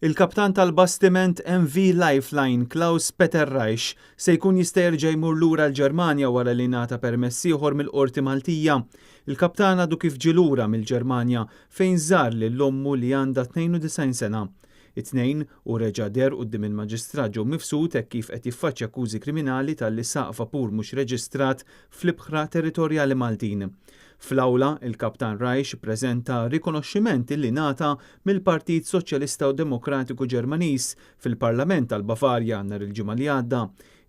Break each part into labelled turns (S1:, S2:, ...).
S1: Il-kaptan tal-bastiment MV Lifeline Klaus Peter Reich se jkun jista' jerġa' jmur lura l-Ġermanja wara li ngħata permess ieħor mill-Qorti Maltija. Il-kaptan għadu kif ġie lura mill-Ġermanja fejn żar lill-ommu li għandha 92 sena. It-tnejn u reġa' der quddiem il-maġistrat ġew mifsud hekk kif qed jiffaċċja akkużi kriminali talli saq vapur mhux reġistrat fl-ibħra territorjali Maltin. Fl-awla, il-kaptan Reich ppreżenta rikonoxximent li ngħata mill-Partit Soċjalista u Demokratiku Ġermaniż fil-Parlament tal-Bavarja nhar il-ġimgħa li għadda.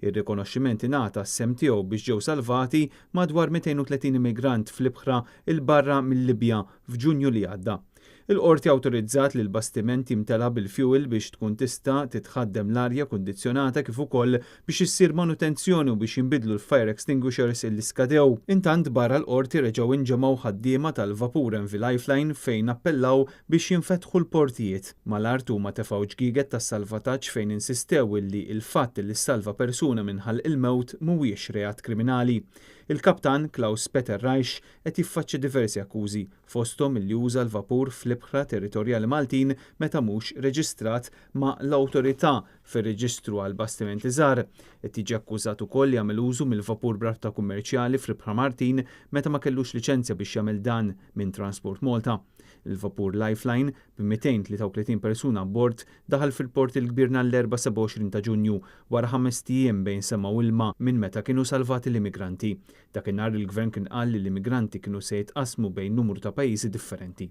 S1: Ir-rikonoxximent ingħata s-sem tiegħu biex ġew salvati madwar 230 immigrant fl-ibħra il-barra mill-Libja f'Ġunju li għadda. Il-qorti awtorizzat li l-bastiment jimtela bil-fuel biex tkun tista' titħaddem l-arja kundizzjonata kif ukoll biex issir manutenzjoni u biex jinbidlu l-fire extinguishers illi skadew. Intant barra l-qorti reġgħu inġemgħu ħaddiema tal-vapur MV Lifeline fejn appellaw biex jinfetħu l-portijiet. Mal-art huma tefgħu ġgieget tas-salvataġġ fejn insistew illi l-fatt li ssalva persuna minħall il-mewt mhuwiex reat kriminali. Il-kaptan Klaus Peter Reich qed jiffaċċja diversi akkużi fosthom milli uża l-vapur fl-ibħra territorjali Maltin meta mhux reġistrat ma' l-awtorità fir-reġistru għal bastimenti żgħar. Qed jiġi akkużat ukoll li jagħmel użu mill-vapur b'rabta kummerċjali fl-ibħra Maltin meta ma kellux liċenzja biex jagħmel dan minn Transport Malta. Il-vapur Lifeline b'233 persuna abbord daħal fil-port il-kbir nhar-27 ta' Ġunju wara 5 ijiem bejn sema u ilma minn meta kienu salvati l-immigranti. Dakinhar il-gvern kien qal li l-immigranti kienu se jitqasmu bejn numru ta' pajjiżi differenti.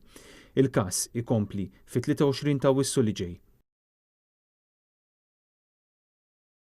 S1: Il-każ ikompli fit-23 ta' Awwissu li ġej.